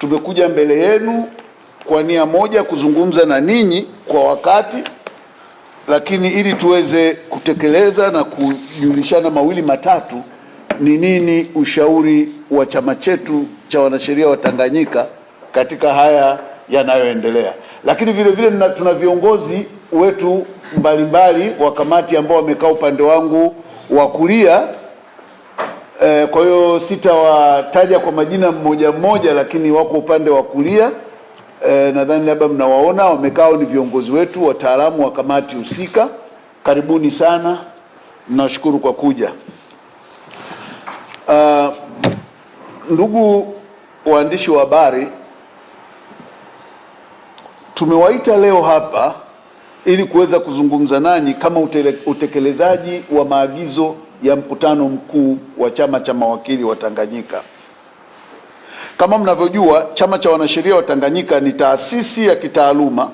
tumekuja mbele yenu kwa nia moja kuzungumza na ninyi kwa wakati, lakini ili tuweze kutekeleza na kujulishana mawili matatu, ni nini ushauri wa chama chetu cha wanasheria wa Tanganyika katika haya yanayoendelea. Lakini vile vile tuna viongozi wetu mbalimbali wa kamati ambao wamekaa upande wangu wa kulia. Kwa hiyo sitawataja kwa majina mmoja mmoja, lakini wako upande wa kulia. Nadhani labda mnawaona wamekaa, ni viongozi wetu, wataalamu wa kamati husika. Karibuni sana, nashukuru kwa kuja. Ndugu waandishi wa habari, tumewaita leo hapa ili kuweza kuzungumza nanyi kama utekelezaji wa maagizo ya mkutano mkuu wa chama cha mawakili wa Tanganyika. Kama mnavyojua, chama cha wanasheria wa Tanganyika ni taasisi ya kitaaluma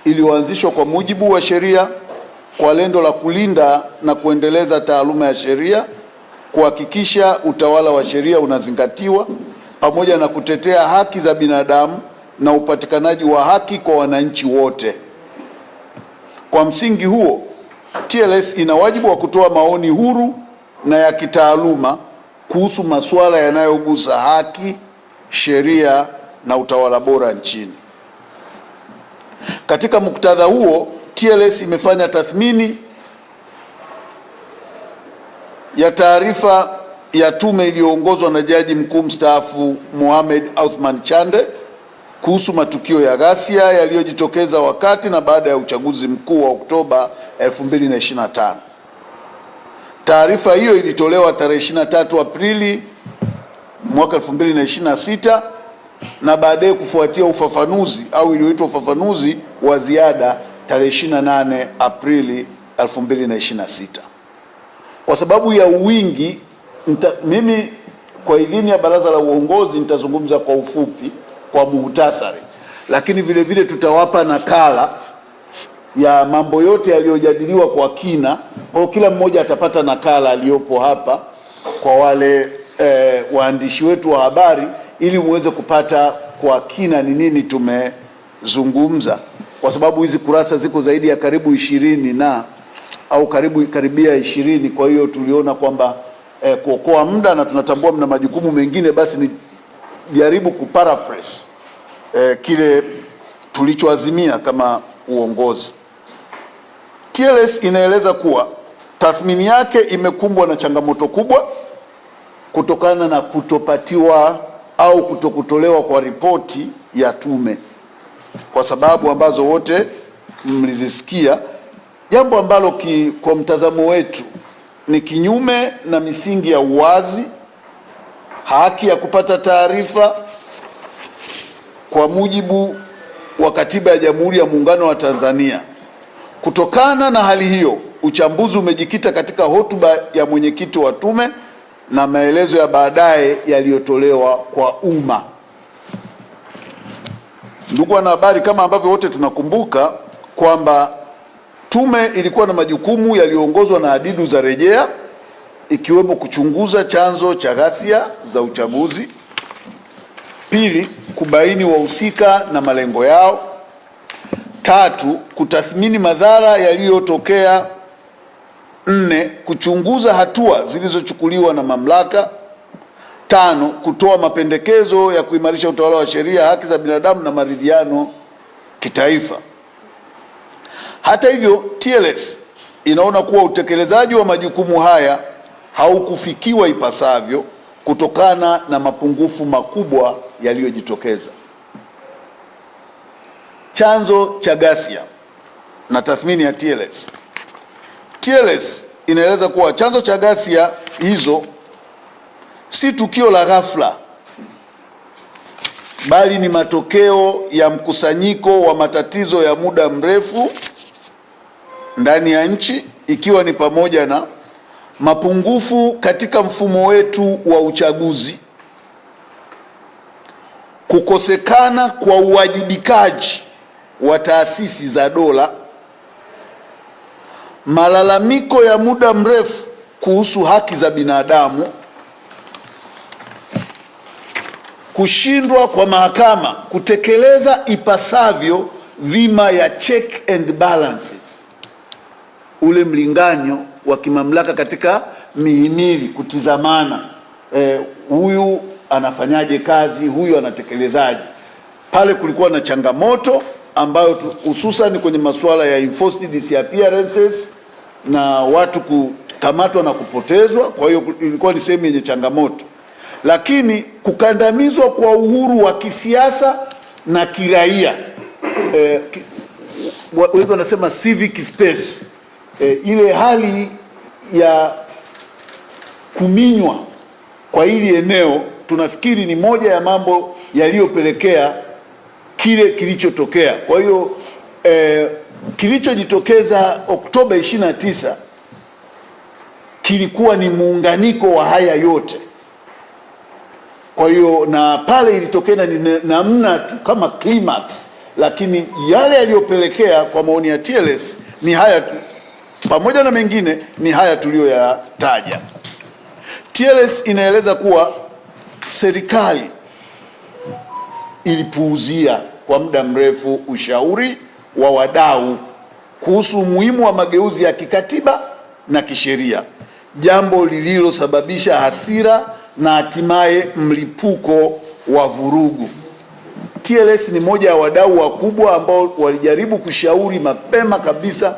iliyoanzishwa kwa mujibu wa sheria kwa lengo la kulinda na kuendeleza taaluma ya sheria, kuhakikisha utawala wa sheria unazingatiwa, pamoja na kutetea haki za binadamu na upatikanaji wa haki kwa wananchi wote. Kwa msingi huo, TLS ina wajibu wa kutoa maoni huru na ya kitaaluma kuhusu masuala yanayogusa haki, sheria na utawala bora nchini. Katika muktadha huo, TLS imefanya tathmini ya taarifa ya tume iliyoongozwa na Jaji Mkuu mstaafu Mohamed Othman Chande kuhusu matukio ya ghasia yaliyojitokeza wakati na baada ya uchaguzi mkuu wa Oktoba 2025. Taarifa hiyo ilitolewa tarehe 23 Aprili mwaka 2026 na baadaye kufuatia ufafanuzi au iliyoitwa ufafanuzi wa ziada tarehe 28 Aprili 2026. Kwa sababu ya uwingi, mimi kwa idhini ya baraza la uongozi nitazungumza kwa ufupi, kwa muhtasari, lakini vile vile tutawapa nakala ya mambo yote yaliyojadiliwa kwa kina. Kwa kila mmoja atapata nakala aliyopo hapa kwa wale waandishi wetu wa habari, ili muweze kupata kwa kina ni nini tumezungumza, kwa sababu hizi kurasa ziko zaidi ya karibu 20 au karibia 20. Kwa hiyo tuliona kwamba kuokoa muda, na tunatambua mna majukumu mengine, basi ni jaribu kuparaphrase kile tulichoazimia kama uongozi. TLS inaeleza kuwa tathmini yake imekumbwa na changamoto kubwa kutokana na kutopatiwa au kutokutolewa kwa ripoti ya tume, kwa sababu ambazo wote mlizisikia, jambo ambalo kwa mtazamo wetu ni kinyume na misingi ya uwazi, haki ya kupata taarifa kwa mujibu wa Katiba ya Jamhuri ya Muungano wa Tanzania. Kutokana na hali hiyo, uchambuzi umejikita katika hotuba ya mwenyekiti wa tume na maelezo ya baadaye yaliyotolewa kwa umma. Ndugu wanahabari, kama ambavyo wote tunakumbuka kwamba tume ilikuwa na majukumu yaliyoongozwa na hadidu za rejea, ikiwemo kuchunguza chanzo cha ghasia za uchaguzi; pili, kubaini wahusika na malengo yao; tatu, kutathmini madhara yaliyotokea; nne, kuchunguza hatua zilizochukuliwa na mamlaka; tano, kutoa mapendekezo ya kuimarisha utawala wa sheria, haki za binadamu na maridhiano kitaifa. Hata hivyo, TLS inaona kuwa utekelezaji wa majukumu haya haukufikiwa ipasavyo kutokana na mapungufu makubwa yaliyojitokeza. Chanzo cha ghasia na tathmini ya TLS. TLS inaeleza kuwa chanzo cha ghasia hizo si tukio la ghafla, bali ni matokeo ya mkusanyiko wa matatizo ya muda mrefu ndani ya nchi, ikiwa ni pamoja na mapungufu katika mfumo wetu wa uchaguzi, kukosekana kwa uwajibikaji wa taasisi za dola, malalamiko ya muda mrefu kuhusu haki za binadamu, kushindwa kwa mahakama kutekeleza ipasavyo dhima ya check and balances, ule mlinganyo wa kimamlaka katika mihimili, kutizamana, huyu anafanyaje kazi, huyu anatekelezaje. Pale kulikuwa na changamoto ambayo hususan kwenye masuala ya enforced disappearances na watu kukamatwa na kupotezwa. Kwa hiyo ilikuwa ni sehemu yenye changamoto, lakini kukandamizwa kwa uhuru wa kisiasa na kiraia, wengi wanasema civic space, ile hali ya kuminywa kwa hili eneo, tunafikiri ni moja ya mambo yaliyopelekea kile kilichotokea. Kwa hiyo kilichojitokeza Oktoba 29 kilikuwa ni muunganiko wa haya yote. Kwa hiyo na pale ilitokea ni namna tu kama climax, lakini yale yaliyopelekea kwa maoni ya TLS ni haya tu, pamoja na mengine ni haya tuliyoyataja. TLS inaeleza kuwa serikali ilipuuzia kwa muda mrefu ushauri wa wadau kuhusu umuhimu wa mageuzi ya kikatiba na kisheria, jambo lililosababisha hasira na hatimaye mlipuko wa vurugu. TLS ni moja ya wadau wakubwa ambao walijaribu kushauri mapema kabisa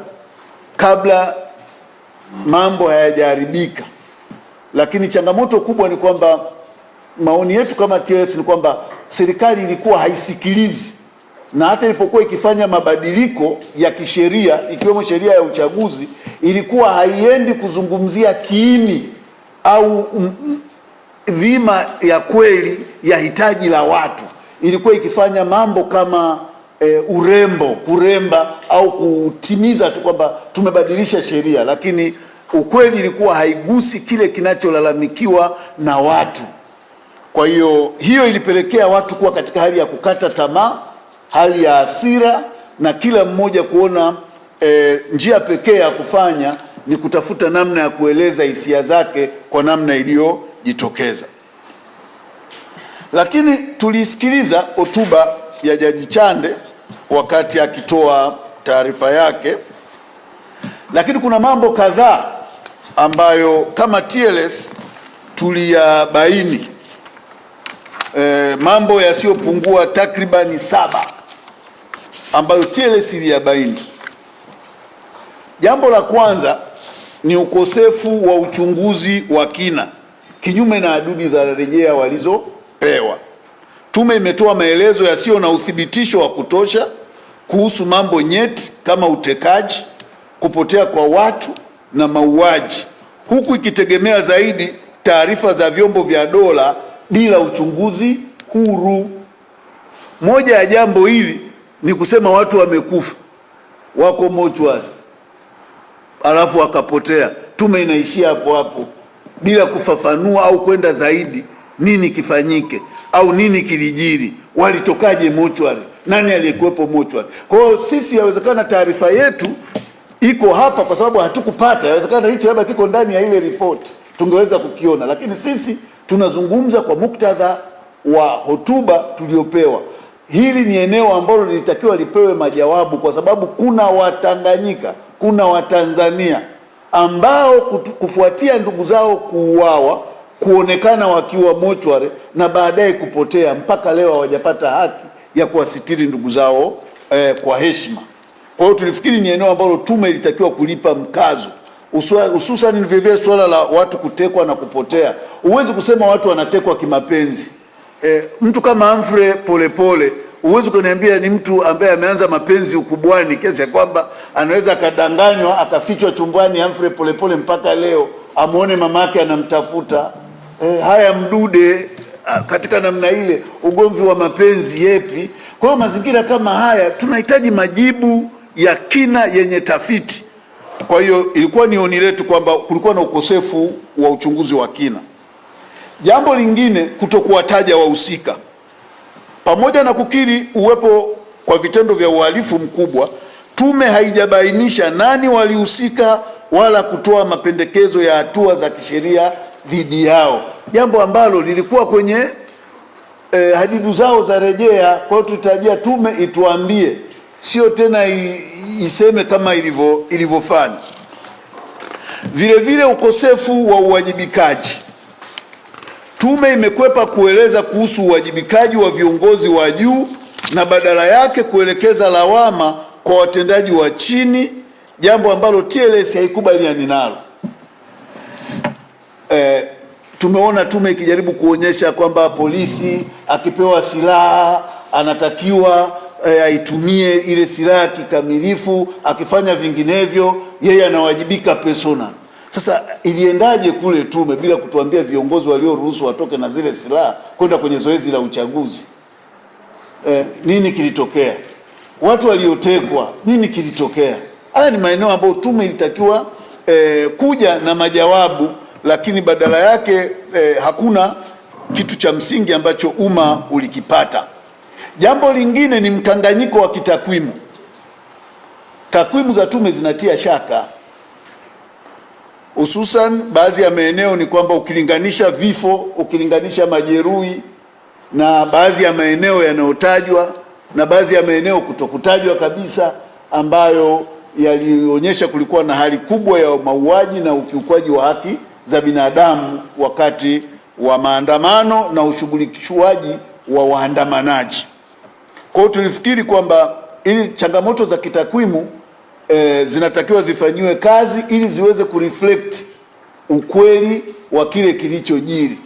kabla mambo hayajaharibika, lakini changamoto kubwa ni kwamba maoni yetu kama TLS ni kwamba serikali ilikuwa haisikilizi, na hata ilipokuwa ikifanya mabadiliko ya kisheria ikiwemo sheria ya uchaguzi ilikuwa haiendi kuzungumzia kiini au dhima ya kweli ya hitaji la watu. Ilikuwa ikifanya mambo kama kuremba au kutimiza tu kwamba tumebadilisha sheria, lakini ukweli ilikuwa haigusi kile kinacholalamikiwa na watu. Kwa hiyo ilipelekea watu kuwa katika hali ya kukata tamaa, hali ya hasira, na kila mmoja kuona njia pekee ya kufanya ni kutafuta namna ya kueleza hisia zake kwa namna iliyojitokeza. Lakini tulisikiliza hotuba ya Jaji Chande wakati akitoa taarifa yake, lakini kuna mambo kadhaa ambayo kama TLS tuliyabaini, mambo yasiyopungua takribani 7 ambayo TLS iliyabaini. Jambo la kwanza ni ukosefu wa uchunguzi wa kina, kinyume na adudi za rejea walizopewa. Tume imetoa maelezo yasiyo na uthibitisho wa kutosha kuhusu mambo nyeti kama utekaji, kupotea kwa watu na mauaji, huku ikitegemea zaidi taarifa za vyombo vya dola bila uchunguzi huru. Moja ya jambo hili ni kusema watu wamekufa, wako mochwari, alafu wakapotea. Tume inaishia hapo hapo bila kufafanua au kwenda zaidi nini kifanyike au nini kilijiri, walitokaje mochwari, nani aliyekuwepo mochwari. Kwa hiyo sisi, yawezekana taarifa yetu iko hapa kwa sababu hatukupata, yawezekana hichi labda kiko ndani ya ile ripoti tungeweza kukiona, lakini sisi tunazungumza kwa muktadha wa hotuba tuliopewa. Hili ni eneo ambalo lilitakiwa lipewe majawabu, kwa sababu kuna Watanganyika, kuna Watanzania ambao kufuatia ndugu zao kuuawa, kuonekana wakiwa mochwari na baadaye kupotea, mpaka leo hawajapata haki ya kuwasitiri ndugu zao kwa heshima. Kwa hiyo tulifikiri ni eneo ambalo tume ilitakiwa kulipa mkazo, hususan vile swala la watu kutekwa na kupotea. Huwezi kusema watu wanatekwa kimapenzi. Mtu kama Humphrey Polepole, huwezi kuniambia ni mtu ambaye ameanza mapenzi ukubwani kiasi ya kwamba anaweza akadanganywa akafichwa chumbani Humphrey Polepole mpaka leo amuone mamake anamtafuta. Haya Mdude katika namna ile, ugomvi wa mapenzi yepi? Kwa hiyo mazingira kama haya tunahitaji majibu ya kina yenye tafiti. Kwa hiyo ilikuwa ni oni letu kwamba kulikuwa na ukosefu wa uchunguzi wa kina. Jambo lingine, kutokuwataja wahusika. Pamoja na kukiri uwepo kwa vitendo vya uhalifu mkubwa, tume haijabainisha nani walihusika wala kutoa mapendekezo ya hatua za kisheria dhidi yao, jambo ambalo lilikuwa kwenye hadidu zao za rejea. Kwa hiyo tutarajia tume ituambie, sio tena iseme kama ilivyofanya. Vile vile ukosefu wa uwajibikaji. Tume imekwepa kueleza kuhusu uwajibikaji wa viongozi wa juu na badala yake kuelekeza lawama kwa watendaji wa chini, jambo ambalo TLS haikubaliani nalo. Tumeona tume ikijaribu kuonyesha kwamba polisi akipewa silaha anatakiwa aitumie ile silaha kikamilifu, akifanya vinginevyo yeye anawajibika personal. Sasa iliendaje kule tume bila kutuambia viongozi walioruhusu watoke na zile silaha kwenda kwenye zoezi la uchaguzi? Nini kilitokea? Watu waliotekwa, nini kilitokea? Haya ni maeneo ambayo tume ilitakiwa kuja na majawabu, lakini badala yake hakuna kitu cha msingi ambacho umma ulikipata. Jambo lingine ni mkanganyiko wa kitakwimu. Takwimu za tume zinatia shaka, hususan baadhi ya maeneo ni kwamba ukilinganisha vifo, ukilinganisha majeruhi na baadhi ya maeneo yanayotajwa na baadhi ya maeneo kutokutajwa kabisa, ambayo yalionyesha kulikuwa na hali kubwa ya mauaji na ukiukwaji wa haki za binadamu wakati wa maandamano na ushughulikiwaji wa waandamanaji. Kwa hiyo tulifikiri kwamba ili changamoto za kitakwimu zinatakiwa zifanyiwe kazi ili ziweze kureflect ukweli wa kile kilichojiri.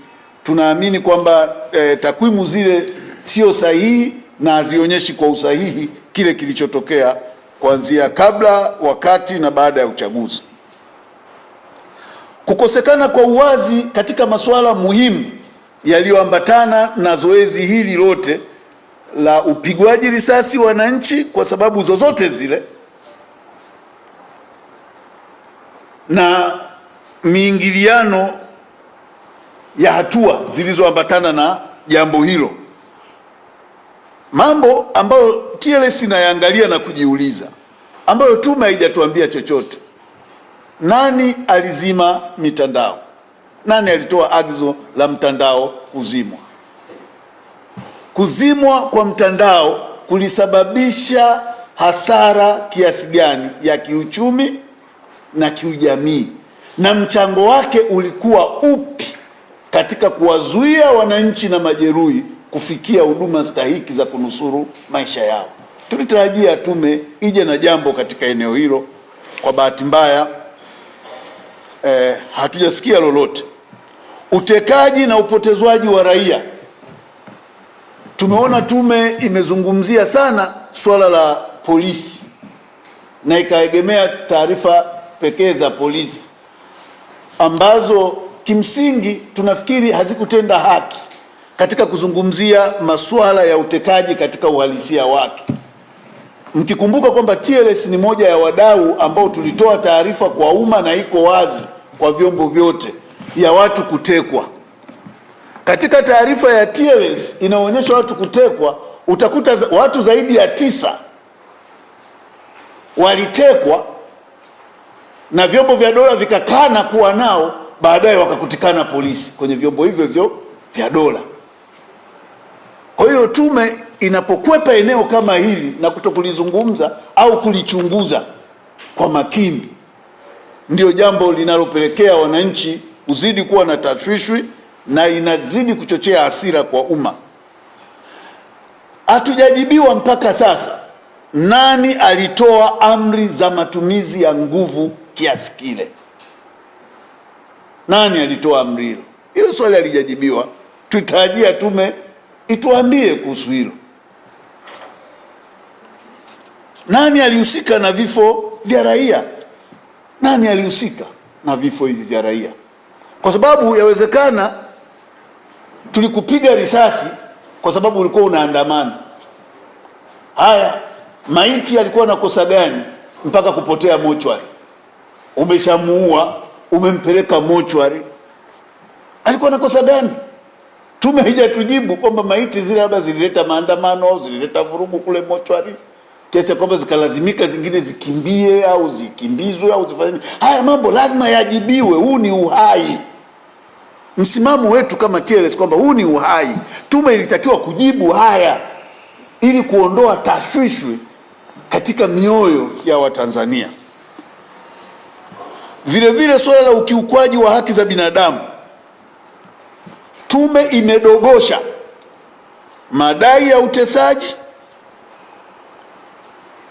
Tunaamini kwamba takwimu zile sio sahihi na hazionyeshi kwa usahihi kile kilichotokea kuanzia kabla, wakati na baada ya uchaguzi. Kukosekana kwa uwazi katika masuala muhimu yaliyoambatana na zoezi hili lote la upigwaji risasi wananchi kwa sababu zozote zile na miingiliano ya hatua zilizoambatana na jambo hilo, mambo ambayo TLS inayaangalia na kujiuliza, ambayo tume haijatuambia chochote. Nani alizima mitandao? Nani alitoa agizo la mtandao kuzimwa? Kuzimwa kwa mtandao kulisababisha hasara kiasi gani ya kiuchumi na kiujamii, na mchango wake ulikuwa upi katika kuwazuia wananchi na majeruhi kufikia huduma stahiki za kunusuru maisha yao? Tulitarajia tume ije na jambo katika eneo hilo. Kwa bahati mbaya hatujasikia lolote. Utekaji na upotezwaji wa raia, tumeona tume imezungumzia sana swala la polisi na ikaegemea taarifa pekee za polisi ambazo kimsingi tunafikiri hazikutenda haki katika kuzungumzia masuala ya utekaji katika uhalisia wake. Mkikumbuka kwamba TLS ni moja ya wadau ambao tulitoa taarifa kwa umma na iko wazi kwa vyombo vyote ya watu kutekwa. Katika taarifa ya TLS inaonyesha watu kutekwa, utakuta watu zaidi ya 9 walitekwa na vyombo vya dola vikakana kuwa nao, baadaye wakakutikana polisi kwenye vyombo hivyo vya dola. Kwa hiyo tume inapokwepa eneo kama hili na kutokulizungumza au kulichunguza kwa makini, ndio jambo linalopelekea wananchi kuzidi kuwa na tashwishwi na inazidi kuchochea hasira kwa umma. Hatujajibiwa mpaka sasa nani alitoa amri za matumizi ya nguvu kiasi kile. Nani alitoa amri hilo? Hilo swali halijajibiwa. Tutarajia tume ituambie kuhusu hilo. Nani alihusika na vifo vya raia? Nani alihusika na vifo hivi vya raia? Kwa sababu yawezekana tulikupiga risasi kwa sababu ulikuwa unaandamana. Haya, maiti alikuwa na kosa gani mpaka kupotea mochwari? Umeshamuua, umempeleka mochwari, alikuwa na kosa gani? Tume haijatujibu kwamba maiti zile labda zilileta maandamano au zilileta vurugu kule mochwari kiasi kwamba zikalazimika zingine zikimbie au zikimbizwe au zifanye. Haya mambo lazima yajibiwe. Huu ni uhai. msimamo wetu kama TLS kwamba huu ni uhai. Tume ilitakiwa kujibu haya ili kuondoa tashwishwi katika mioyo ya Watanzania. Vile vile suala la ukiukwaji wa haki za binadamu, tume imedogosha madai ya utesaji,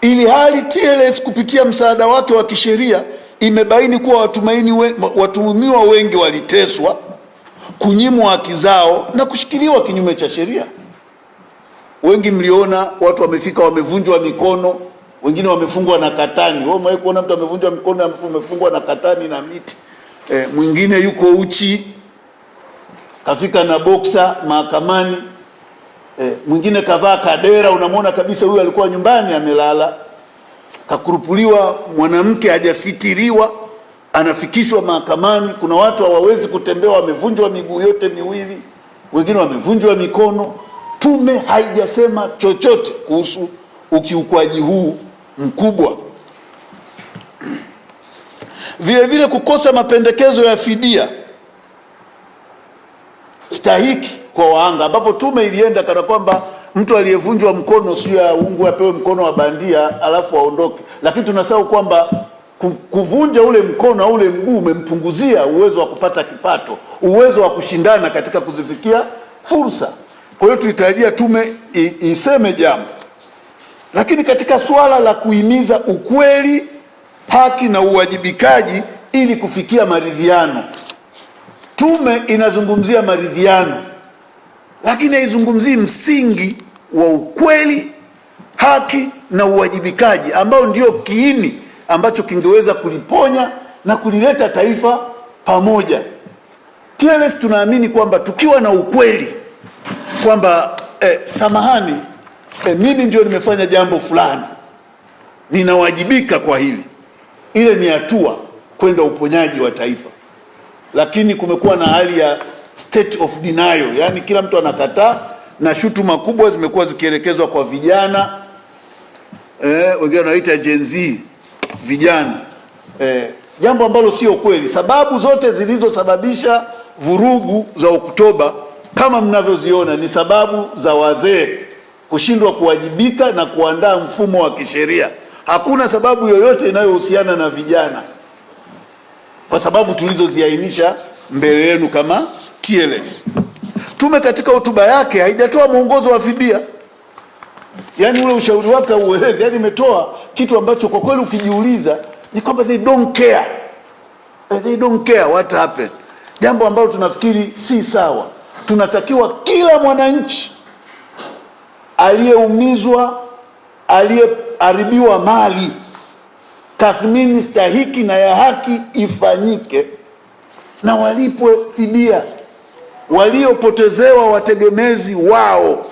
ili hali TLS kupitia msaada wake wa kisheria imebaini kuwa watuhumiwa wengi waliteswa, kunyimwa haki zao na kushikiliwa kinyume cha sheria. Wengi mliona watu wamefika wamevunjwa mikono, wengine wamefungwa na katani. Wewe umewahi kuona mtu amevunjwa mikono amefungwa na katani na miti? Mwingine yuko uchi kafika na boksa mahakamani. Mwingine kavaa kadera, unamwona kabisa huyu alikuwa nyumbani amelala. Kakurupuliwa mwanamke hajasitiriwa, anafikishwa mahakamani. Kuna watu hawawezi kutembea, wamevunjwa miguu yote miwili, wengine wamevunjwa mikono. Tume haijasema chochote kuhusu ukiukwaji huu mkubwa. Vile vile kukosa mapendekezo ya fidia stahiki kwa wahanga, ambapo tume ilienda kana kwamba mtu aliyevunjwa mkono sio ya ungu apewe mkono wa bandia alafu aondoke, lakini tunasahau kwamba kuvunja ule mkono au ule mguu umempunguzia uwezo wa kupata kipato, uwezo wa kushindana katika kuzifikia fursa. Kwa hiyo tulitarajia tume iseme jambo. Lakini katika suala la kuhimiza ukweli, haki na uwajibikaji ili kufikia maridhiano, tume inazungumzia maridhiano, lakini haizungumzii msingi wa ukweli, haki na uwajibikaji ambao ndio kiini ambacho kingeweza kuliponya na kulileta taifa pamoja. TLS tunaamini kwamba tukiwa na ukweli kwamba samahani, mimi ndio nimefanya jambo fulani, ninawajibika kwa hili, ile ni hatua kwenda uponyaji wa taifa. Lakini kumekuwa na hali ya state of denial, yani kila mtu anakataa, na shutuma kubwa zimekuwa zikielekezwa kwa vijana, wengine wanaita Gen Z vijana, jambo ambalo sio kweli. Sababu zote zilizosababisha vurugu za Oktoba kama mnavyoziona ni sababu za wazee kushindwa kuwajibika na kuandaa mfumo wa kisheria. Hakuna sababu yoyote inayohusiana na vijana, kwa sababu tulizoziainisha mbele yenu kama TLS. Tume katika hotuba yake haijatoa mwongozo wa fidia, yani ule ushauri wake ueleze, yani imetoa kitu ambacho kwa kweli ukijiuliza ni kwamba they don't care what happened, jambo ambalo tunafikiri si sawa. Tunatakiwa kila mwananchi aliyeumizwa, aliyeharibiwa mali, tathmini stahiki na ya haki ifanyike na walipwe fidia. Waliopotezewa wategemezi wao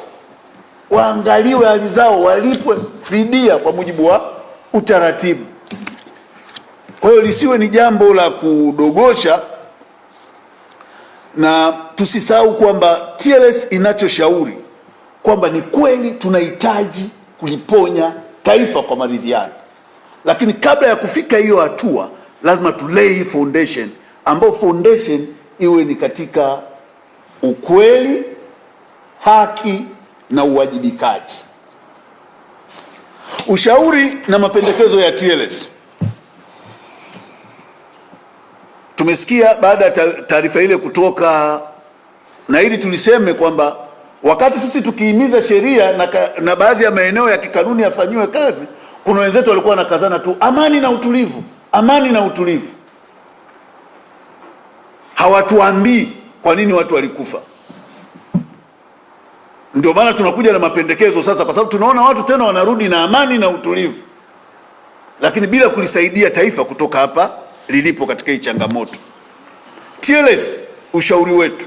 waangaliwe hali zao, walipwe fidia kwa mujibu wa utaratibu. Kwa hiyo lisiwe ni jambo la kudogosha, na tusisahau kwamba TLS inachoshauri kwamba ni kweli tunahitaji kuliponya taifa kwa maridhiano, lakini kabla ya kufika hiyo hatua lazima tulei foundation, ambayo foundation iwe ni katika ukweli, haki na uwajibikaji. Ushauri na mapendekezo ya TLS. Tumesikia baada ya taarifa ile kutoka, na ili tuliseme kwamba wakati sisi tukihimiza sheria na baadhi ya maeneo ya kikanuni yafanyiwe kazi, kuna wenzetu walikuwa wanakazana tu amani na utulivu, amani na utulivu. Hawatuambii kwa nini watu walikufa. Ndio maana tunakuja na mapendekezo sasa, kwa sababu tunaona watu tena wanarudi na amani na utulivu, lakini bila kulisaidia taifa kutoka hapa lilipo katika hii changamoto. TLS, ushauri wetu,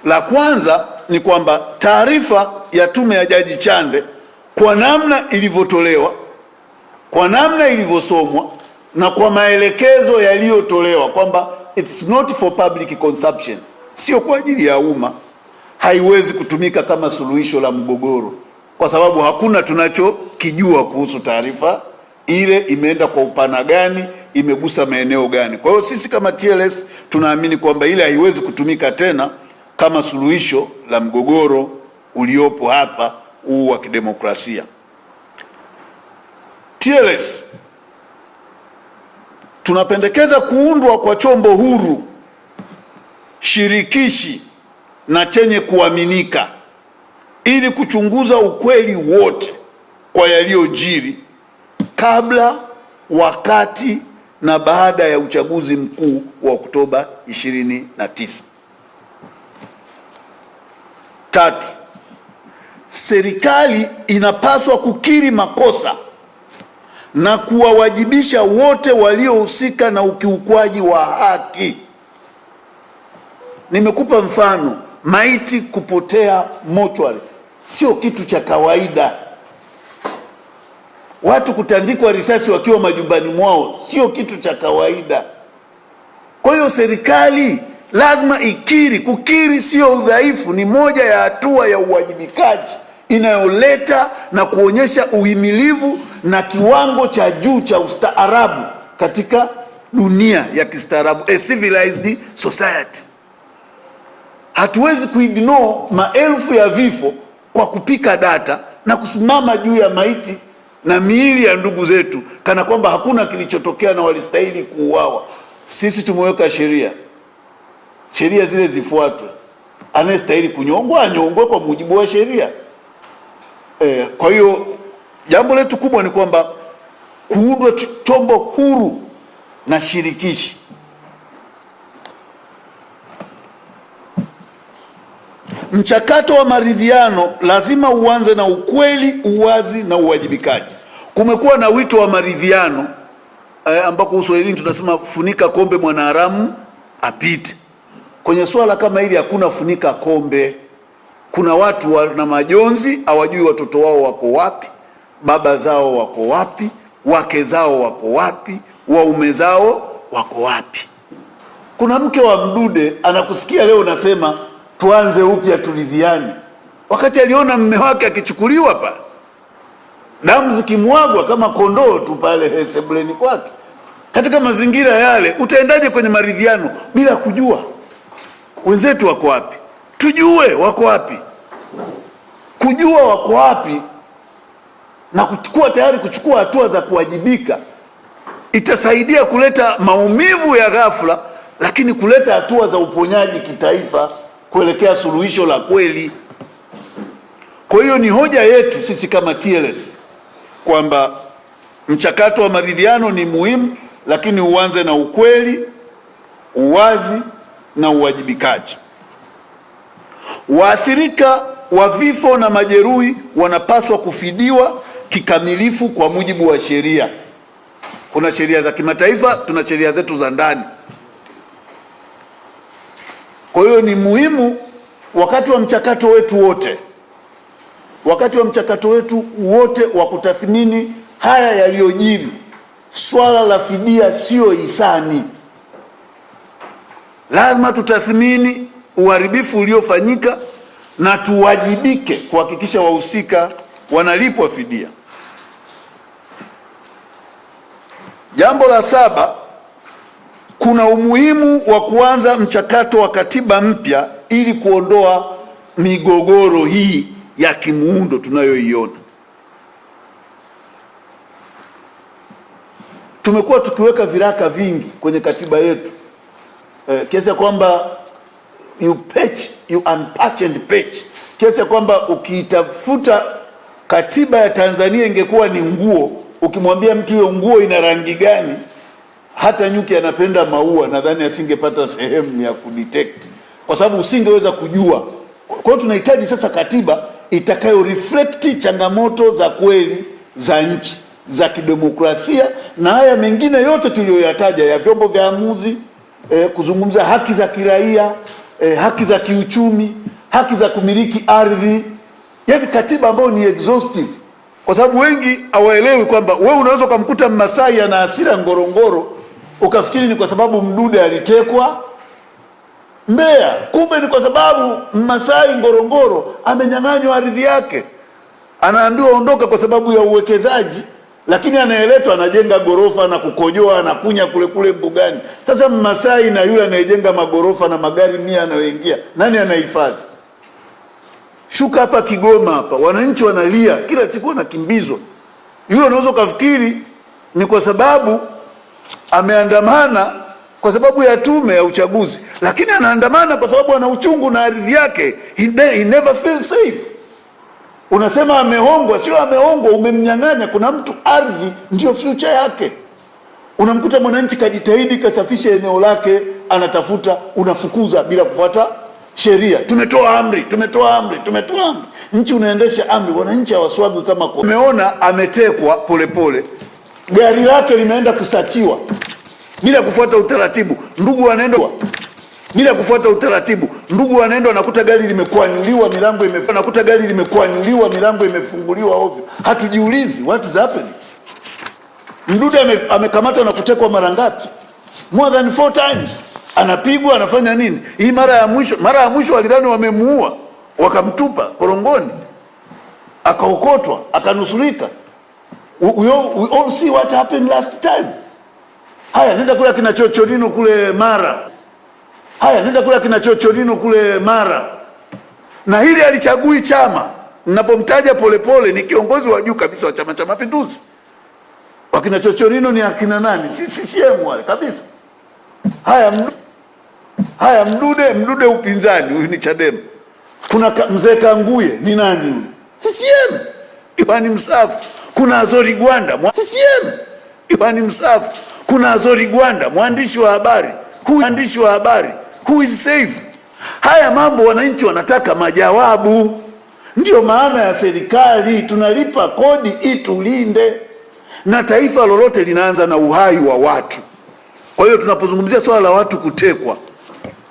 la kwanza ni kwamba taarifa ya tume ya Jaji Chande kwa namna ilivyotolewa, kwa namna ilivyosomwa na kwa maelekezo yaliyotolewa kwamba it's not for public consumption, sio kwa ajili ya umma, haiwezi kutumika kama suluhisho la mgogoro, kwa sababu hakuna tunachokijua kuhusu taarifa ile, imeenda kwa upana gani, imegusa maeneo gani. Kwa hiyo sisi kama TLS tunaamini kwamba ile haiwezi kutumika tena kama suluhisho la mgogoro uliopo hapa huu wa kidemokrasia. TLS tunapendekeza kuundwa kwa chombo huru, shirikishi na chenye kuaminika ili kuchunguza ukweli wote kwa yaliyojiri kabla, wakati na baada ya uchaguzi mkuu wa Oktoba 29. Tatu, serikali inapaswa kukiri makosa na kuwawajibisha wote waliohusika na ukiukwaji wa haki. Nimekupa mfano, maiti kupotea mochwari sio kitu cha kawaida. Watu kutandikwa risasi wakiwa majumbani mwao sio kitu cha kawaida. Kwa hiyo serikali lazima ikiri. Kukiri sio udhaifu, ni moja ya hatua ya uwajibikaji inayoleta na kuonyesha uhimilivu na kiwango cha juu cha ustaarabu katika dunia ya kistaarabu, a civilized society. Hatuwezi kuignore maelfu ya vifo kwa kupika data na kusimama juu ya maiti na miili ya ndugu zetu kana kwamba hakuna kilichotokea na walistahili kuuawa. Sisi tumeweka sheria, sheria zile zifuatwe. Anayestahili kunyongwa anyongwe kwa mujibu wa sheria. Kwa hiyo jambo letu kubwa ni kwamba kuundwa chombo huru na shirikishi. Mchakato wa maridhiano lazima uanze na ukweli, uwazi na uwajibikaji. Kumekuwa na wito wa maridhiano ambako Uswahilini tunasema funika kombe mwanaharamu apite. Kwenye swala kama hili hakuna funika kombe. Kuna watu wana majonzi, hawajui watoto wao wako wapi, baba zao wako wapi, wake zao wako wapi, waume zao wako wapi. Kuna mke wa Mdude anakusikia leo unasema tuanze upya turidhiane, wakati aliona mume wake akichukuliwa pale, damu zikimwagwa kama kondoo tu pale sebuleni kwake. Katika mazingira yale utaendaje kwenye maridhiano bila kujua wenzetu wako wapi? Tujue wako wapi. Kujua wako wapi na kuwa tayari kuchukua hatua za kuwajibika itasaidia kuleta maumivu ya ghafla, lakini kuleta hatua za uponyaji kitaifa kuelekea suluhisho la kweli. Kwa hiyo ni hoja yetu sisi kama TLS kwamba mchakato wa maridhiano ni muhimu, lakini uanze na ukweli, uwazi na uwajibikaji. Waathirika wa vifo na majeruhi wanapaswa kufidiwa kikamilifu kwa mujibu wa sheria. Kuna sheria za kimataifa, tuna sheria zetu za ndani. Kwa hiyo ni muhimu wakati wa mchakato wetu wote wa kutathmini haya yaliyojiri, swala la fidia sio hisani. Lazima tutathmini uharibifu uliofanyika na tuwajibike kuhakikisha wahusika wanalipwa fidia. Jambo la 7, kuna umuhimu wa kuanza mchakato wa katiba mpya ili kuondoa migogoro hii ya kimuundo tunayoiona. Tumekuwa tukiweka viraka vingi kwenye katiba yetu kiasi ya kwamba you unpatch and patch, kiasi ya kwamba ukiitafuta katiba ya Tanzania ingekuwa ni nguo, ukimwambia mtu hiyo nguo ina rangi gani, hata nyuki anapenda maua, nadhani asingepata sehemu ya kudetect kwa sababu usingeweza kujua. Kwa hiyo tunahitaji sasa katiba itakayo reflect changamoto za kweli za nchi za kidemokrasia na haya mengine yote tuliyoyataja ya vyombo vya maamuzi, kuzungumza haki za kiraia, haki za kiuchumi, haki za kumiliki ardhi, yaani katiba ambayo ni exhaustive. Kwa sababu wengi hawaelewi kwamba wewe unaweza kumkuta Mmasai ana hasira Ngorongoro ukafikiri ni kwa sababu Mdude alitekwa Mbeya, kumbe ni kwa sababu Mmasai Ngorongoro amenyang'anywa ardhi yake, anaambiwa ondoka kwa sababu ya uwekezaji lakini anayeletwa anajenga gorofa na kukojoa anakunya kule kule mbugani. Sasa Mmasai na yule anayejenga magorofa na magari 100 anayoingia, nani anahifadhi? Shuka hapa Kigoma hapa, wananchi wanalia kila siku, wanakimbizwa. Yule unaweza ukafikiri ni kwa sababu ameandamana kwa sababu ya tume ya uchaguzi, lakini anaandamana kwa sababu ana uchungu na ardhi yake. He never feels safe. Unasema amehongwa, sio amehongwa, umemnyang'anya. Kuna mtu ardhi ndio future yake. Unamkuta mwananchi kajitahidi kasafisha eneo lake, anatafuta, unafukuza bila kufuata sheria. Tumetoa amri. Nchi unaendesha amri, wananchi hawaswagi kama kwa. Umeona ametekwa polepole, gari lake limeenda kusachiwa bila kufuata utaratibu. Ndugu wanaenda bila kufuata utaratibu. Ndugu wanaenda wanakuta gari limekwanyuliwa, milango imefungwa, nakuta gari limekwanyuliwa, milango imefunguliwa ovyo. Hatujiulizi what is happening? Mdude amekamatwa na kutekwa mara ngapi? More than 4 times. Anapigwa, anafanya nini? Hii mara ya mwisho walidhani wamemuua, wakamtupa korongoni, akaokotwa, akanusurika. We all see what happened last time. Haya, nenda kula kina Chochorino kule Mara. Na hili alichagui chama. Ninapomtaja Polepole ni kiongozi wa juu kabisa wa Chama cha Mapinduzi. Wakina Chochorino ni akina nani? CCM wale kabisa. Haya Mdude upinzani, huyu ni Chadema. Kuna mzee Kanguye, ni nani huyu? CCM. Diwani mstaafu. Kuna Azori Gwanda, CCM. Diwani mstaafu. Kuna Azori Gwanda, mwandishi wa habari. Who is safe? Haya mambo wananchi wanataka majawabu. Ndio maana ya serikali, tunalipa kodi itulinde, na taifa lolote linaanza na uhai wa watu. Kwa hiyo tunapozungumzia swala la watu kutekwa,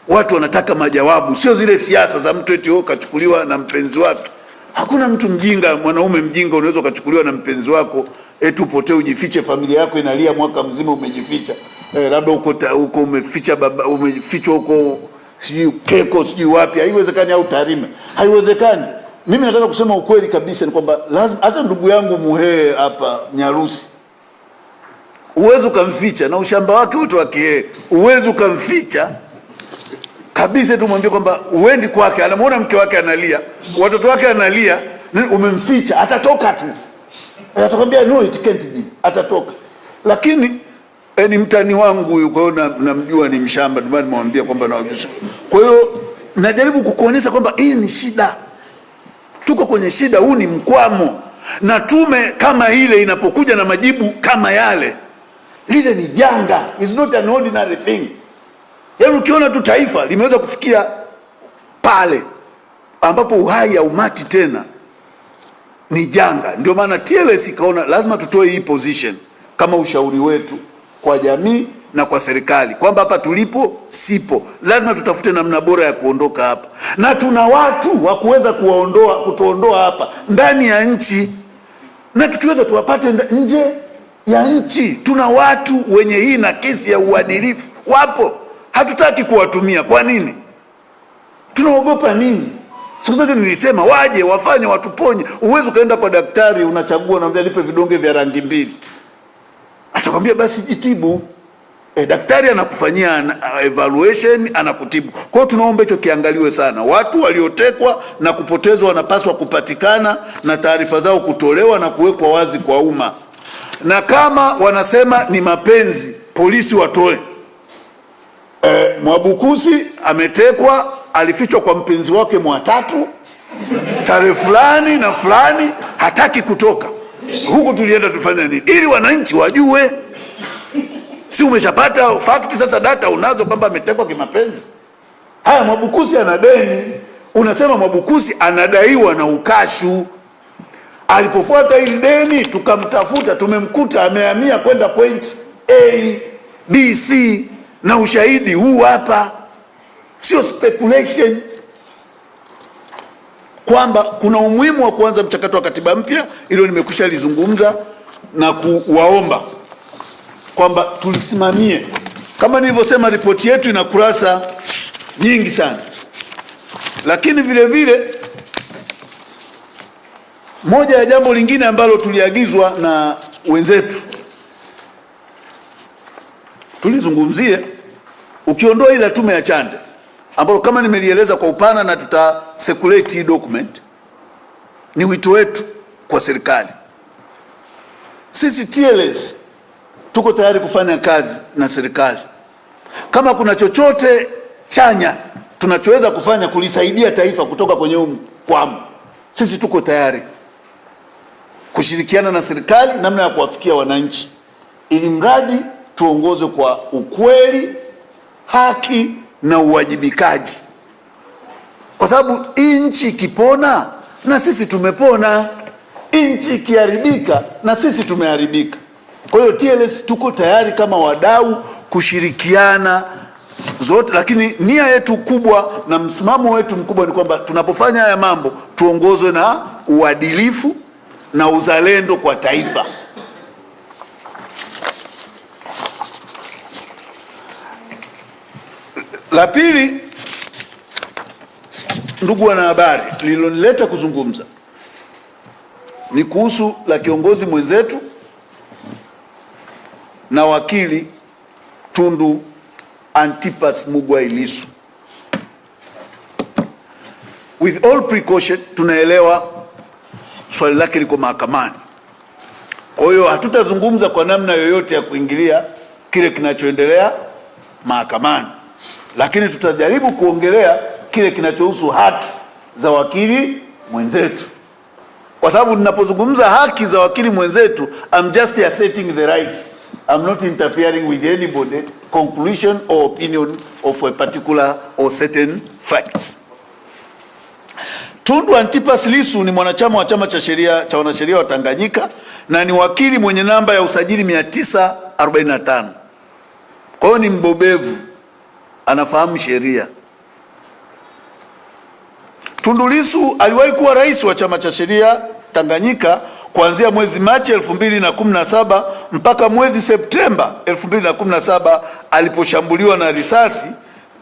watu wanataka majawabu, sio zile siasa za mtu eti kachukuliwa na mpenzi wake. Hakuna mtu mjinga, mwanaume mjinga unaweza ukachukuliwa na mpenzi wako eti upotee ujifiche, familia yako inalia mwaka mzima umejificha. Labda uko umeficha baba, umefichwa huko sijui Keko sijui wapi. Haiwezekani, au Tarime. Haiwezekani. Mimi nataka kusema ukweli kabisa ni kwamba lazima, hata ndugu yangu Muhee hapa Nyarusi, uwezo ukamficha na ushamba wake wote wa Kihehe, uwezo ukamficha kabisa. Tumwambie kwamba uendi kwake, anamuona mke wake analia, watoto wake analia, umemficha, atatoka tu. Atakwambia no it can't be, atatoka. Lakini ni mtani wangu huyu, kwa hiyo namjua ni mshamba, ndio maana nimwambia kwamba nawajua. Kwa hiyo najaribu kukuonyesha kwamba hii ni shida. Tuko kwenye shida, huu ni mkwamo. Na tume kama ile inapokuja na majibu kama yale, lile ni janga. It's not an ordinary thing. Yaani ukiona tu taifa limeweza kufikia pale ambapo uhai haumati tena, ni janga. Ndio maana TLS ikaona lazima tutoe hii position kama ushauri wetu kwa jamii na kwa serikali, kwamba hapa tulipo sipo, lazima tutafute namna bora ya kuondoka hapa, na tuna watu wa kuweza kutuondoa hapa ndani ya nchi, na tukiweza tuwapate nje ya nchi. Tuna watu wenye hii na kesi ya uadilifu, wapo, hatutaki kuwatumia. Kwa nini? Tunaogopa nini? Siku zote nilisema waje wafanye, watuponye. Uwezo ukaenda kwa daktari, unachagua, naambia nipe vidonge vya rangi 2, atakwambia basi jitibu. Daktari anakufanyia evaluation, anakutibu. Kwa hiyo tunaomba hicho kiangaliwe sana. Watu waliotekwa na kupotezwa wanapaswa kupatikana na taarifa zao kutolewa na kuwekwa wazi kwa umma, na kama wanasema ni mapenzi, polisi watoe. Mwabukusi ametekwa, alifichwa kwa mpenzi wake Mwatatu tarehe fulani na fulani, hataki kutoka huku. Tulienda tufanya nini ili wananchi wajue? Si umeshapata fact sasa, data unazo kwamba ametekwa kimapenzi? Haya, Mwabukusi ana deni, unasema Mwabukusi anadaiwa na Ukashu. Alipofuata hili deni, tukamtafuta, tumemkuta amehamia kwenda point A, B, C, na ushahidi huu hapa. Sio speculation. Kwamba kuna umuhimu wa kuanza mchakato wa katiba mpya, ilo nimekwisha lizungumza na kuwaomba kwamba tulisimamie. Kama nilivyosema, ripoti yetu ina kurasa nyingi sana, lakini vile vile moja ya jambo lingine ambalo tuliagizwa na wenzetu tulizungumzie, ukiondoa ile tume ya Chande ambalo kama nimelieleza kwa upana na tuta circulate hii document, ni wito wetu kwa serikali. Sisi TLS tuko tayari kufanya kazi na serikali. Kama kuna chochote chanya tunachoweza kufanya kulisaidia taifa kutoka kwenye mkwamo, sisi tuko tayari kushirikiana na serikali namna ya kuwafikia wananchi, ili mradi tuongozwe kwa ukweli, haki na uwajibikaji, kwa sababu hii nchi ikipona na sisi tumepona, nchi ikiharibika na sisi tumeharibika. Kwa hiyo TLS tuko tayari kama wadau kushirikiana zote, lakini nia yetu kubwa na msimamo wetu mkubwa ni kwamba tunapofanya haya mambo tuongozwe na uadilifu na uzalendo kwa taifa. La pili, ndugu wanahabari, lililonileta kuzungumza ni kuhusu la kiongozi mwenzetu na wakili Tundu Antipas Mugwai Lissu. With all precaution, tunaelewa swali lake liko mahakamani. Kwa hiyo hatutazungumza kwa namna yoyote ya kuingilia kile kinachoendelea mahakamani, lakini tutajaribu kuongelea kile kinachohusu haki za wakili mwenzetu, kwa sababu ninapozungumza haki za wakili mwenzetu, I'm just asserting the rights. I'm not interfering with anybody conclusion or opinion of a particular or certain facts. Tundu Antipas Lissu ni mwanachama wa chama cha sheria cha wanasheria wa Tanganyika na ni wakili mwenye namba ya usajili 945. Kwa hiyo ni mbobevu, anafahamu sheria. Tundu Lissu aliwahi kuwa rais wa chama cha sheria Tanganyika kuanzia mwezi Machi 2017 mpaka mwezi Septemba 2017 aliposhambuliwa na risasi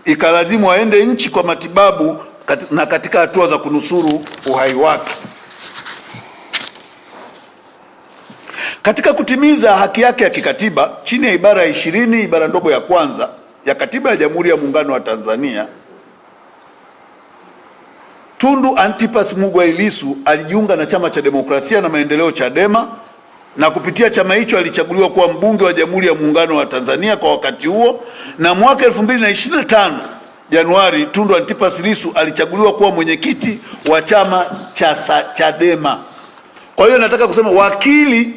ikalazimu aende nchi kwa matibabu na katika hatua za kunusuru uhai wake. Katika kutimiza haki yake ya kikatiba chini ya ibara ya 20 ibara ndogo ya kwanza ya Katiba ya Jamhuri ya Muungano wa Tanzania, Tundu Antipas Mugwai Lissu alijiunga na Chama cha Demokrasia na Maendeleo Chadema, na kupitia chama hicho alichaguliwa kuwa mbunge wa Jamhuri ya Muungano wa Tanzania kwa wakati huo, na mwaka 2025 Januari Tundu Antipas Lissu alichaguliwa kuwa mwenyekiti wa chama cha Chadema. Kwa hiyo nataka kusema wakili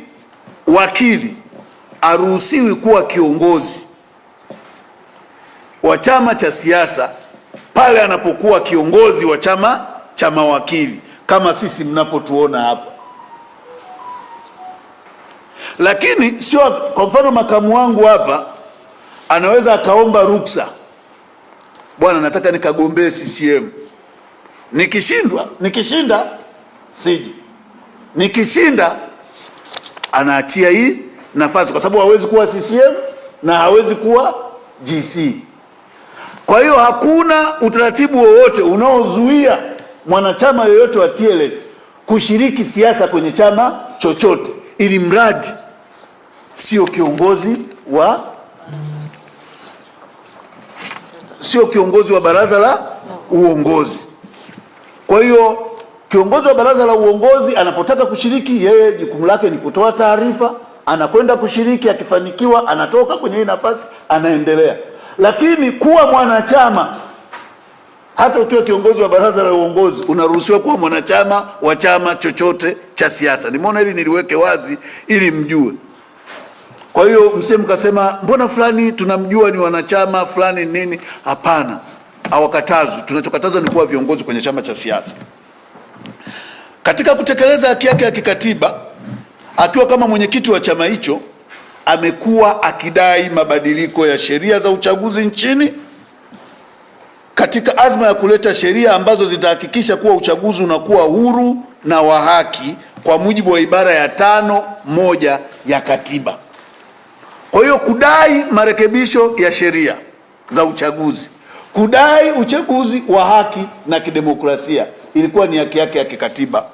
haruhusiwi kuwa kiongozi wa chama cha siasa pale anapokuwa kiongozi wa chama cha mawakili kama sisi mnapotuona hapa. Lakini sio, kwa mfano makamu wangu hapa anaweza akaomba ruksa, bwana nataka nikagombee CCM, nikishinda siji, nikishinda anaachia hii nafasi, kwa sababu hawezi kuwa CCM na hawezi kuwa GC. Kwa hiyo hakuna utaratibu wowote unaozuia mwanachama yoyote wa TLS kushiriki siasa kwenye chama chochote, ili mradi sio kiongozi wa baraza la uongozi. Kwa hiyo kiongozi wa baraza la uongozi anapotaka kushiriki, yeye jukumu lake ni kutoa taarifa, anakwenda kushiriki, akifanikiwa anatoka kwenye hii nafasi, anaendelea. Lakini kuwa mwanachama, hata ukiwa kiongozi wa baraza la uongozi, unaruhusiwa kuwa mwanachama wa chama chochote cha siasa. Nimeona hili niliweke wazi ili mjue. Kwa hiyo msije mkasema mbona fulani tunamjua ni wanachama fulani nini. Hapana, hawakatazwi. Tunachokatazwa ni kuwa viongozi kwenye chama cha siasa. Katika kutekeleza haki yake ya kikatiba, akiwa kama mwenyekiti wa chama hicho, amekuwa akidai mabadiliko ya sheria za uchaguzi nchini katika azma ya kuleta sheria ambazo zitahakikisha kuwa uchaguzi unakuwa huru na wa haki kwa mujibu wa ibara ya 5(1) ya katiba. Kwa hiyo kudai marekebisho ya sheria za uchaguzi, kudai uchaguzi wa haki na kidemokrasia ilikuwa ni haki yake ya kikatiba.